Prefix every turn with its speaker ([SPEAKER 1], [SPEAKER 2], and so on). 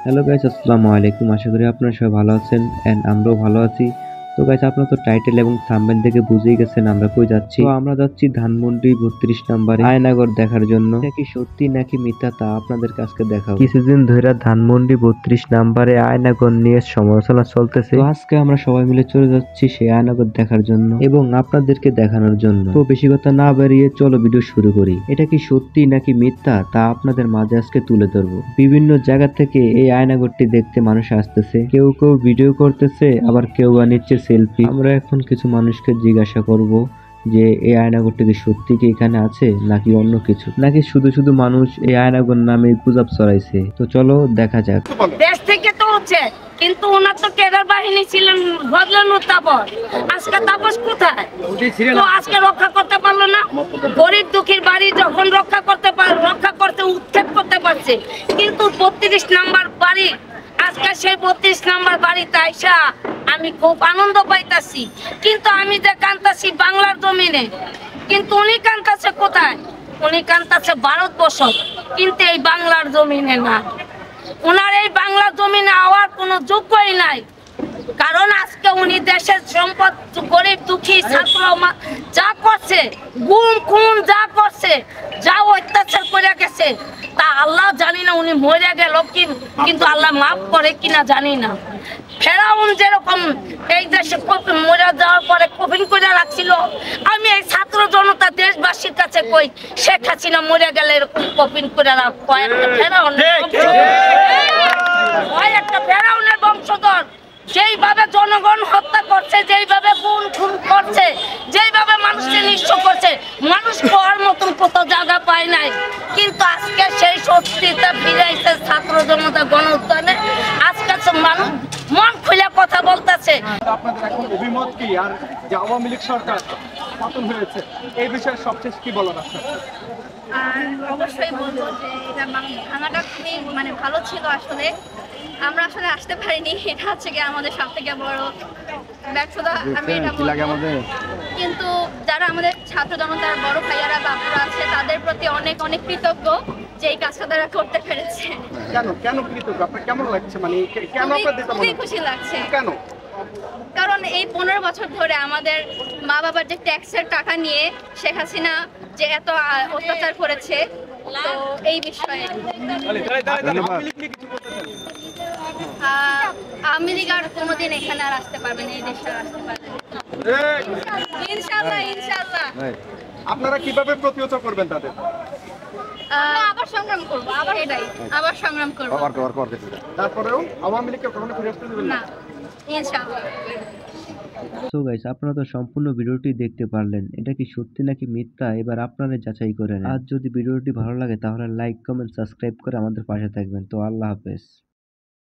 [SPEAKER 1] Hello guys, আসসালামু আলাইকুম। আশা করি আপনারা সবাই ভালো আছেন এন্ড আমরাও ভালো আছি। তো গাইস, আপনারা তো টাইটেল এবং থাম্বনেল দেখে বুঝেই গেছেন আমরা কই যাচ্ছি। তো আমরা যাচ্ছি ধানমন্ডি 32 নম্বরে আয়নাগর দেখার জন্য। এটা কি সত্যি নাকি মিথ্যা তা আপনাদেরকে আজকে দেখাবো। কিছুদিন ধরে ধানমন্ডি 32 নম্বরে আয়নাগর নিয়ে সমালোচনা চলতেছে। তো আজকে আমরা সবাই মিলে চলে যাচ্ছি সেই আয়নাগর দেখার জন্য এবং আপনাদেরকে দেখানোর জন্য। তো বেশি কথা না বাড়িয়ে চলো ভিডিও শুরু করি। এটা কি সত্যি নাকি মিথ্যা তা আপনাদের মাঝে আজকে তুলে ধরবো। বিভিন্ন জায়গা থেকে এই আয়নাঘরটি দেখতে মানুষ আসতেছে, কেউ কেউ ভিডিও করতেছে, আবার কেউ বা নিচ্ছে সেলফি। আমরা এখন কিছু মানুষকে জিজ্ঞাসা করব যে এই আয়নাঘরটি কি সত্যি কি এখানে আছে নাকি অন্য কিছু, নাকি শুধু শুধু মানুষ এই আয়নাঘর নামে গুজব ছড়াইছে। তো চলো দেখা যাক।
[SPEAKER 2] দেশ থেকে তো হচ্ছে, কিন্তু ওনার তো কেদার বাহিনী ছিলেন বদলানো তাপস। আজকে তাপস কোথায়? তো আজকে রক্ষা করতে পারলো না। গরিব দুঃখীর বাড়ি যখন রক্ষা করতে উচ্ছেদ করতে পারছে, কিন্তু 32 নাম্বার বাড়ি, আজকে সেই 32 নাম্বার বাড়িতে আইসা আমি খুব আনন্দ পাইতাছি। কিন্তু আমি যে কান্তাছি বাংলার জমিনে, কিন্তু উনি কান্তাছে কোথায়? উনি কান্তাছে ভারতবর্ষ, কিন্তু এই বাংলার জমিনে না। ওনার এই বাংলা জমিনে আওয়ার কোনো যোগ্যই নাই। কারণ আজকে উনি দেশের সম্পদ, গরিব দুঃখী ছাত্র যা করছে, গুম খুন যা করছে, যা অত্যাচার করে গেছে, তা আল্লাহ জানি না উনি মরে গেল কিন্তু আল্লাহ মাফ করে কিনা জানি না। ফেরাউন যেরকম এই দেশে মরে যাওয়ার পরে কফিন করে রাখছিল, আমি এই ছাত্র জনতা দেশবাসীর কাছে কই, শেখ হাসিনা মরে গেলে এরকম কফিন করে রাখ। কয়েকটা ফেরাউনের বংশধর যেইভাবে জনগণ হত্যা করছে, যেইভাবে খুন খুন করছে, যেইভাবে মানুষকে নিঃস্ব করছে, মানুষ পাওয়ার মতন কোথাও জায়গা পায় নাই। কিন্তু আজকে সেই সত্যিটা ফিরাইছে ছাত্র জনতা গণ উত্থানে। আজকে মানুষ মন খুলে কথা বলতেছে।
[SPEAKER 3] আপনাদের এখন অভিমত কি? আর যে আওয়ামী লীগ সরকার পতন হয়েছে এই বিষয়ে সবশেষ কি বলার আছে?
[SPEAKER 4] আর অবশ্যই বলবো যে এটা ভাঙাটা খুবই ভালো ছিল। আসলে আমরা আসলে আসতে পারিনি, এটা হচ্ছে গিয়ে আমাদের সব থেকে বড় ব্যর্থতা। আমি এটা বলবো। কিন্তু যারা আমাদের ছাত্র জনতার বড় ভাইয়ারা বাবুরা আছে, তাদের প্রতি অনেক অনেক কৃতজ্ঞ যে এই কাজটা তারা করতে পেরেছে।
[SPEAKER 3] কেন কেন কৃতজ্ঞ? আপনার কেমন লাগছে? কেন আপনাদের
[SPEAKER 4] খুবই খুশি লাগছে।
[SPEAKER 3] কেন?
[SPEAKER 4] কারণ এই 15 বছর ধরে আমাদের মা বাবার যে ট্যাক্সের টাকা নিয়ে শেখ হাসিনা যে এত অত্যাচার করেছে, তো এই বিষয়ে আওয়ামী লীগ আর কোনোদিন এখানে আর আসতে পারবে না, এই দেশে আর আসতে পারবে না। ইনশাআল্লাহ ইনশাআল্লাহ।
[SPEAKER 3] আপনারা কিভাবে প্রতিহত করবেন তাদের?
[SPEAKER 4] আবার সংগ্রাম করবো, আবার সংগ্রাম করবো।
[SPEAKER 3] তারপরেও আওয়ামী লীগকে কখনো ফিরে আসতে দেবেন না,
[SPEAKER 4] ইনশাআল্লাহ।
[SPEAKER 1] সো গাইস, আপনারা তো সম্পূর্ণ ভিডিওটি দেখতে পারলেন। এটা কি সত্যি নাকি মিথ্যা এবার আপনারা যাচাই করে নেন। আর যদি ভিডিওটি ভালো লাগে তাহলে লাইক, কমেন্ট, সাবস্ক্রাইব করে আমাদের পাশে থাকবেন। তো আল্লাহ হাফেজ।